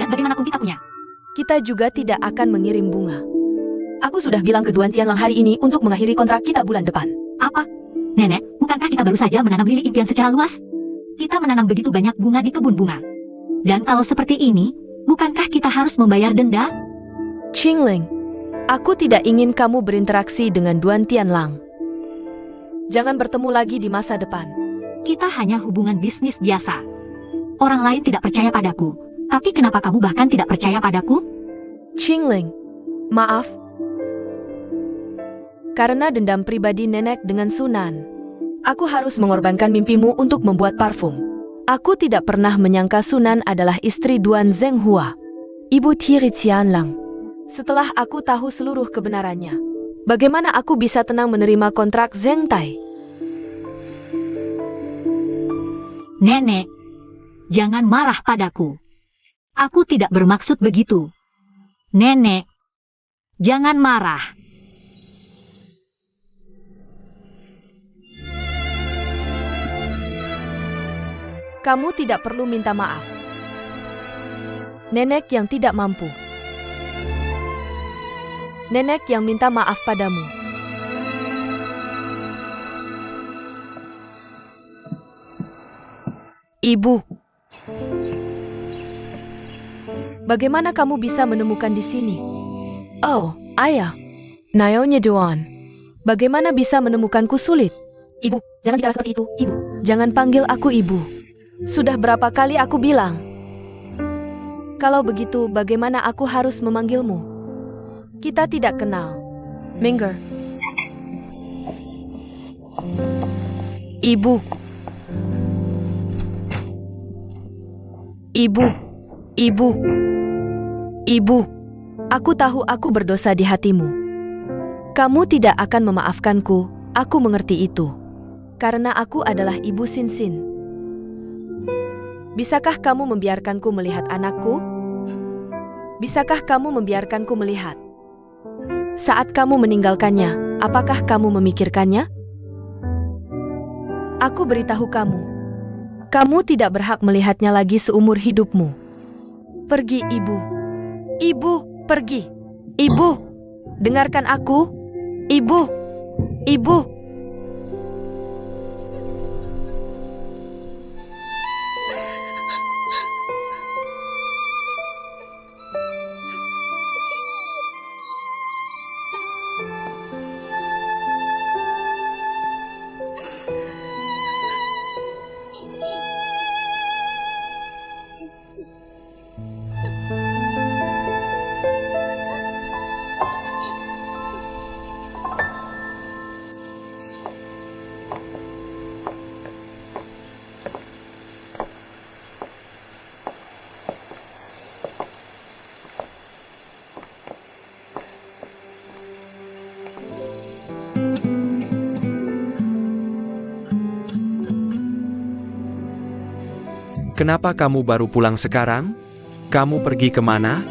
B: Dan bagaimanapun kita punya.
C: Kita juga tidak akan mengirim bunga. Aku sudah bilang ke Duan Tianlang hari ini untuk mengakhiri kontrak kita bulan depan.
B: Apa? Nenek, bukankah kita baru saja menanam lili impian secara luas? Kita menanam begitu banyak bunga di kebun bunga. Dan kalau seperti ini, bukankah kita harus membayar denda?
C: Qingling, aku tidak ingin kamu berinteraksi dengan Duan Tianlang. Jangan bertemu lagi di masa depan.
B: Kita hanya hubungan bisnis biasa. Orang lain tidak percaya padaku. Tapi kenapa kamu bahkan tidak percaya padaku?
C: Qingling, maaf. Karena dendam pribadi nenek dengan Sunan. Aku harus mengorbankan mimpimu untuk membuat parfum. Aku tidak pernah menyangka Sunan adalah istri Duan Zhenghua, ibu Tiri Tianlang. Setelah aku tahu seluruh kebenarannya, bagaimana aku bisa tenang menerima kontrak Zheng Tai?
B: Nenek, jangan marah padaku. Aku tidak bermaksud begitu. Nenek, jangan marah.
C: Kamu tidak perlu minta maaf. Nenek yang tidak mampu. Nenek yang minta maaf padamu. Ibu. Bagaimana kamu bisa menemukan di sini? Oh, ayah. Naonya Duan. Bagaimana bisa menemukanku sulit? Ibu, jangan bicara seperti itu, ibu. Jangan panggil aku ibu. Sudah berapa kali aku bilang? Kalau begitu, bagaimana aku harus memanggilmu? Kita tidak kenal. Minger. Ibu. Ibu, ibu, ibu, aku tahu aku berdosa di hatimu. Kamu tidak akan memaafkanku, aku mengerti itu. Karena aku adalah ibu Sinsin. Bisakah kamu membiarkanku melihat anakku? Bisakah kamu membiarkanku melihat? Saat kamu meninggalkannya, apakah kamu memikirkannya? Aku beritahu kamu, kamu tidak berhak melihatnya lagi seumur hidupmu. Pergi, ibu. Ibu, pergi. Ibu, dengarkan aku. Ibu, ibu.
A: Kenapa kamu baru pulang sekarang? Kamu pergi kemana?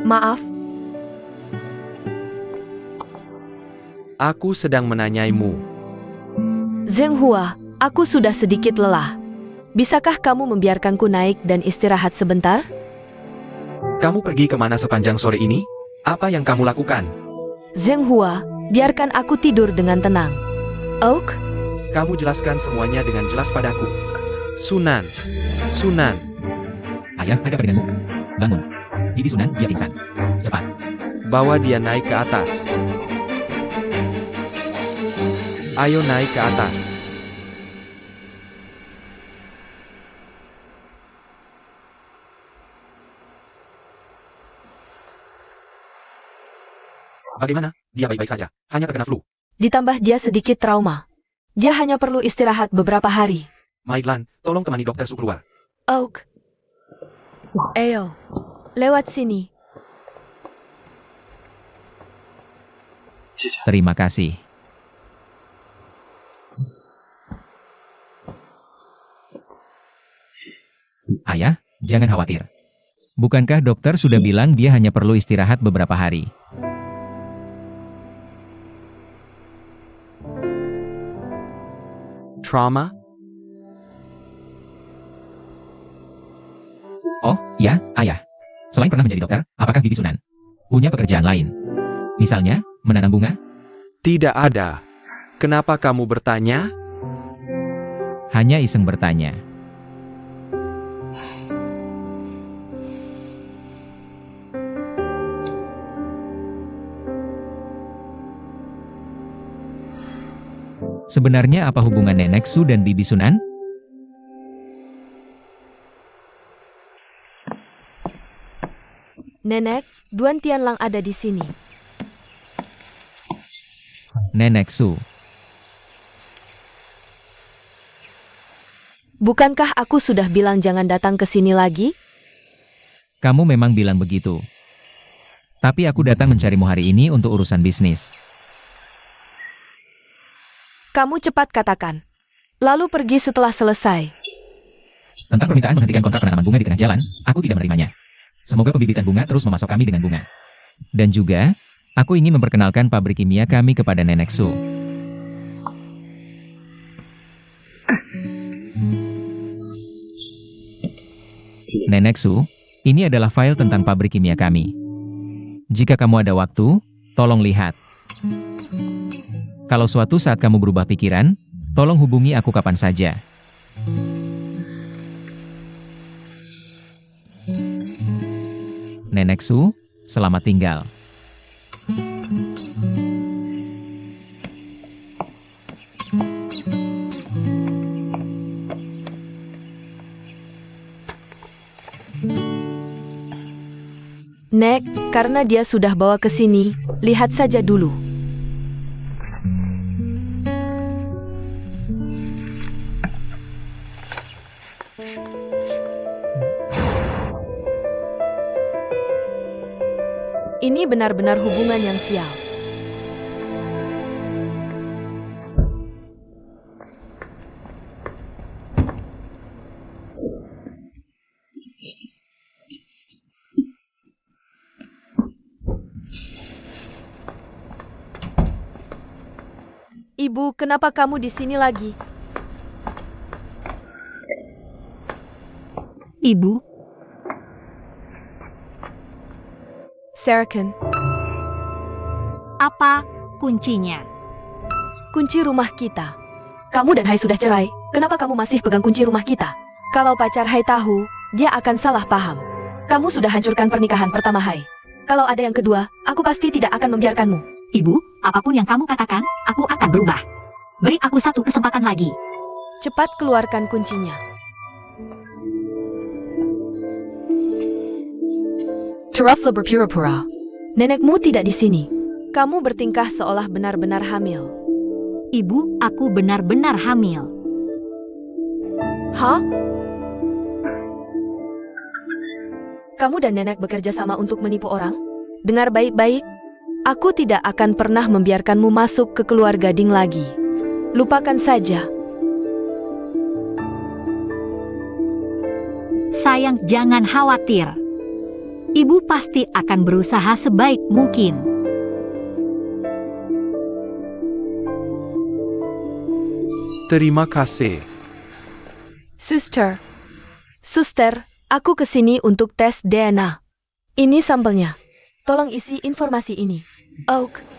C: Maaf,
A: Aku sedang menanyaimu.
C: Zheng Hua, aku sudah sedikit lelah. Bisakah kamu membiarkanku naik dan istirahat sebentar?
A: Kamu pergi kemana sepanjang sore ini? Apa yang kamu lakukan?
C: Zheng Hua, biarkan aku tidur dengan tenang. Oak,
A: Kamu jelaskan semuanya dengan jelas padaku. Sunan. Sunan.
D: Ayah, ada apa denganmu? Bangun. Bibi Sunan, dia pingsan. Cepat.
A: Bawa dia naik ke atas. Ayo naik ke atas. Bagaimana? Dia baik-baik saja. Hanya terkena flu.
C: ditambah dia sedikit trauma. Dia hanya perlu istirahat beberapa hari.
A: Maitlan, tolong temani dokter Su keluar.
C: Oak. Ayo, lewat sini.
D: Terima kasih. Ayah, jangan khawatir. Bukankah dokter sudah bilang dia hanya perlu istirahat beberapa hari?
A: Trauma?
D: Oh, ya, ayah. Selain pernah menjadi dokter, apakah Bibi Sunan punya pekerjaan lain? Misalnya, menanam bunga?
A: Tidak ada. Kenapa kamu bertanya?
D: Hanya iseng bertanya. Sebenarnya apa hubungan Nenek Su dan Bibi Sunan?
C: Nenek, Duan Tianlang ada di sini.
D: Nenek Su.
C: Bukankah aku sudah bilang jangan datang ke sini lagi?
D: Kamu memang bilang begitu. Tapi aku datang mencarimu hari ini untuk urusan bisnis.
C: Kamu cepat katakan. Lalu pergi setelah selesai.
D: Tentang permintaan menghentikan kontrak penanaman bunga di tengah jalan, aku tidak menerimanya. Semoga pembibitan bunga terus memasok kami dengan bunga. Dan juga, aku ingin memperkenalkan pabrik kimia kami kepada Nenek Su. Nenek Su, ini adalah file tentang pabrik kimia kami. Jika kamu ada waktu, tolong lihat. Kalau suatu saat kamu berubah pikiran, tolong hubungi aku kapan saja. Nenek Su, selamat tinggal.
C: Nek, karena dia sudah bawa ke sini, lihat saja dulu. Ini benar-benar hubungan yang sial. Ibu, kenapa kamu di sini lagi?
B: Ibu,
C: Saraken,
B: apa kuncinya?
C: kunci rumah kita. Kamu dan Hai sudah cerai, kenapa kamu masih pegang kunci rumah kita? Kalau pacar Hai tahu, dia akan salah paham. Kamu sudah hancurkan pernikahan pertama Hai. Kalau ada yang kedua, aku pasti tidak akan membiarkanmu.
B: Ibu, apapun yang kamu katakan, aku akan berubah. Beri aku satu kesempatan lagi.
C: Cepat keluarkan kuncinya. Teruslah berpura-pura. Nenekmu tidak di sini. Kamu bertingkah seolah benar-benar hamil.
B: Ibu, aku benar-benar hamil.
C: Hah? Kamu dan nenek bekerja sama untuk menipu orang? Dengar baik-baik. Aku tidak akan pernah membiarkanmu masuk ke keluarga Ding lagi. Lupakan saja.
B: Sayang, jangan khawatir. Ibu pasti akan berusaha sebaik mungkin.
A: Terima kasih.
C: Suster. Suster, aku kesini untuk tes DNA. Ini sampelnya. Tolong isi informasi ini. Oak.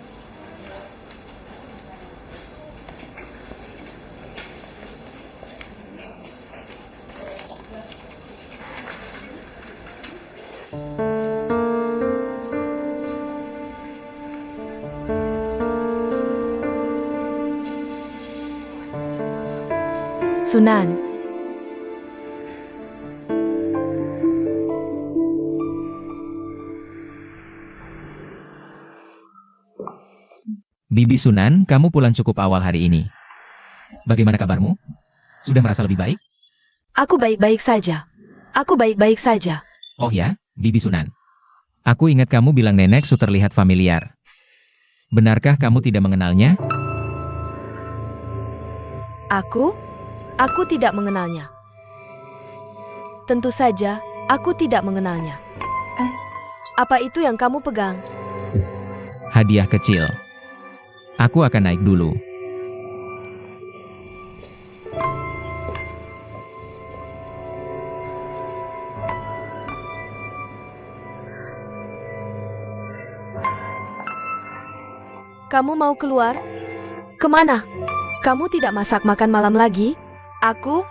C: Sunan.
D: Bibi Sunan, kamu pulang cukup awal hari ini. Bagaimana kabarmu? Sudah merasa lebih baik?
C: Aku baik-baik saja. Aku baik-baik saja.
D: Oh ya, Bibi Sunan. Aku ingat kamu bilang nenek Su terlihat familiar. Benarkah kamu tidak mengenalnya?
C: Aku? Aku tidak mengenalnya. Tentu saja, aku tidak mengenalnya. Apa itu yang kamu pegang?
D: Hadiah kecil. Aku akan naik dulu.
C: Kamu mau keluar? Kemana? Kamu tidak masak makan malam lagi? Aku?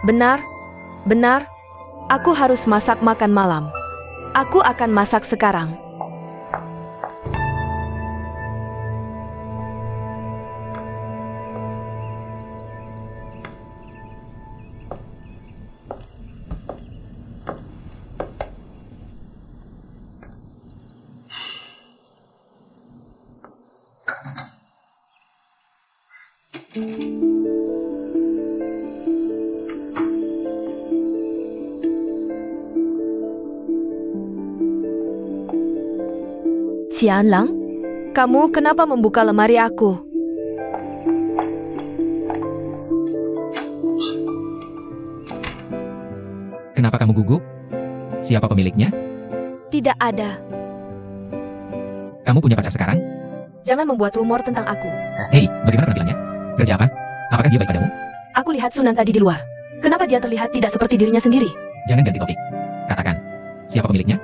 C: Benar, benar. Aku harus masak makan malam. Aku akan masak sekarang. Xianlang, kamu kenapa membuka lemari aku?
D: Kenapa kamu gugup? Siapa pemiliknya?
C: Tidak ada.
D: Kamu punya pacar sekarang?
C: Jangan membuat rumor tentang aku.
D: Hei, bagaimana penampilannya? Kerja apa? Apakah dia baik padamu?
C: Aku lihat Sunan tadi di luar. Kenapa dia terlihat tidak seperti dirinya sendiri?
D: Jangan ganti topik. Katakan, siapa pemiliknya?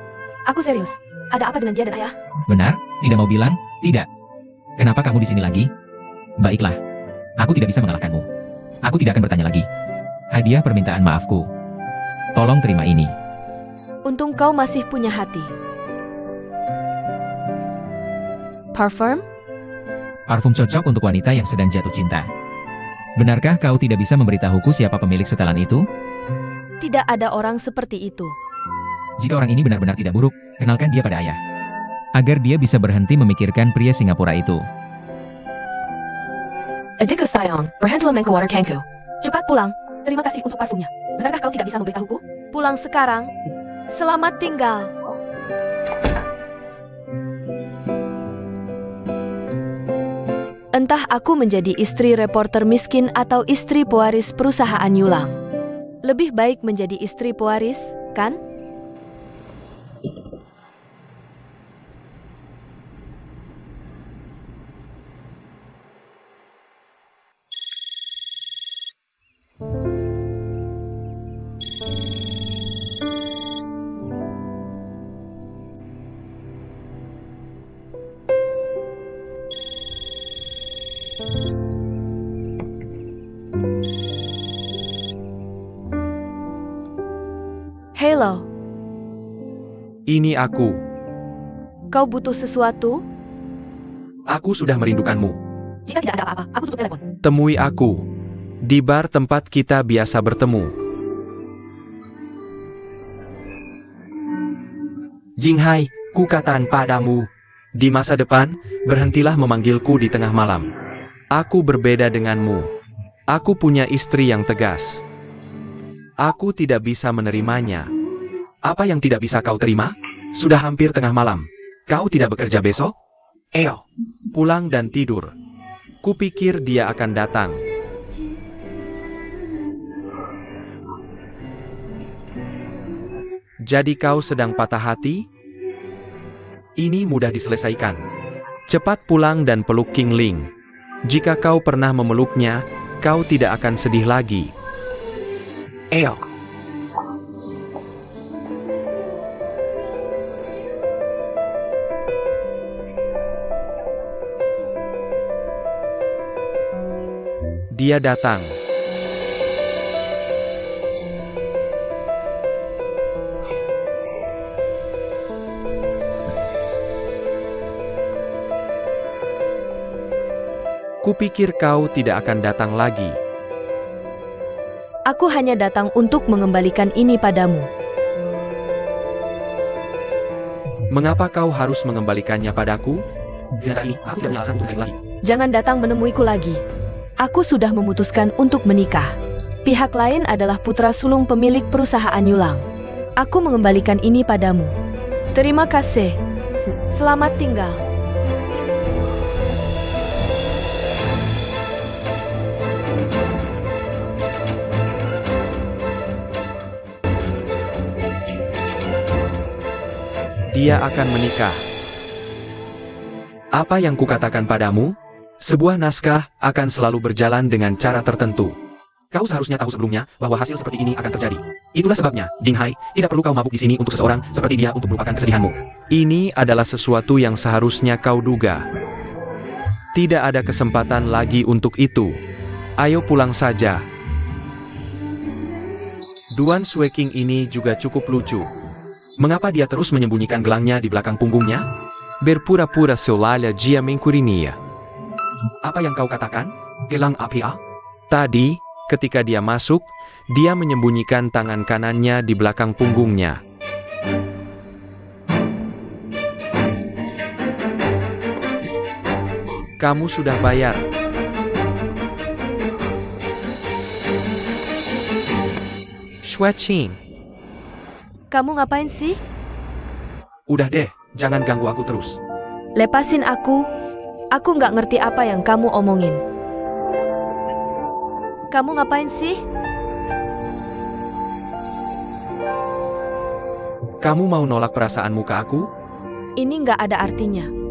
C: Aku serius. Ada apa dengan dia dan ayah?
D: Benar, tidak mau bilang? Tidak. Kenapa kamu di sini lagi? Baiklah. Aku tidak bisa mengalahkanmu. Aku tidak akan bertanya lagi. Hadiah permintaan maafku. Tolong terima ini.
C: Untung kau masih punya hati. Parfum?
D: Parfum cocok untuk wanita yang sedang jatuh cinta. Benarkah kau tidak bisa memberitahuku siapa pemilik setelan itu?
C: Tidak ada orang seperti itu.
D: Jika orang ini benar-benar tidak buruk, kenalkan dia pada ayah. Agar dia bisa berhenti memikirkan pria Singapura itu.
C: Adikku sayang, berhentilah main ke water tanku. Cepat pulang. Terima kasih untuk parfumnya. Benarkah kau tidak bisa memberitahuku? Pulang sekarang. Selamat tinggal. Entah aku menjadi istri reporter miskin atau istri pewaris perusahaan Yulang. Lebih baik menjadi istri pewaris, kan? Halo,
A: Ini aku.
C: kau butuh sesuatu?
A: Aku sudah merindukanmu.
B: Jika tidak ada apa-apa, aku tutup telepon.
A: Temui aku di bar tempat kita biasa bertemu. Jinghai, kukatakan padamu, di masa depan, berhentilah memanggilku di tengah malam. Aku berbeda denganmu. Aku punya istri yang tegas. Aku tidak bisa menerimanya. Apa yang tidak bisa kau terima? Sudah hampir tengah malam. Kau tidak bekerja besok? Eo, pulang dan tidur. Kupikir dia akan datang. Jadi kau sedang patah hati? Ini mudah diselesaikan. Cepat pulang dan peluk King Ling. Jika kau pernah memeluknya, kau tidak akan sedih lagi. Eo. Dia datang. Kupikir kau tidak akan datang lagi.
C: Aku hanya datang untuk mengembalikan ini padamu.
A: Mengapa kau harus mengembalikannya padaku? Biasa ini, aku tidak punya alasan untuk cari lagi.
C: Jangan datang menemuiku lagi. Aku sudah memutuskan untuk menikah. Pihak lain adalah putra sulung pemilik perusahaan Yulang. Aku mengembalikan ini padamu. Terima kasih. Selamat tinggal.
A: Dia akan menikah. Apa yang kukatakan padamu? Sebuah naskah akan selalu berjalan dengan cara tertentu. Kau seharusnya tahu sebelumnya bahwa hasil seperti ini akan terjadi. Itulah sebabnya, Jinghai, tidak perlu kau mabuk di sini untuk seseorang seperti dia untuk melupakan kesedihanmu. Ini adalah sesuatu yang seharusnya kau duga. Tidak ada kesempatan lagi untuk itu. Ayo pulang saja. Duan Sueking ini juga cukup lucu. Mengapa dia terus menyembunyikan gelangnya di belakang punggungnya? Berpura-pura seolah dia mengkurinia. Apa yang kau katakan? Gelang apa? Tadi, ketika dia masuk, dia menyembunyikan tangan kanannya di belakang punggungnya. Kamu sudah bayar. Swatching.
C: Kamu ngapain sih?
A: Udah deh, jangan ganggu aku terus.
C: Lepasin aku. Aku nggak ngerti apa yang kamu omongin. Kamu ngapain sih?
A: Kamu mau nolak perasaanmu ke aku?
C: Ini nggak ada artinya.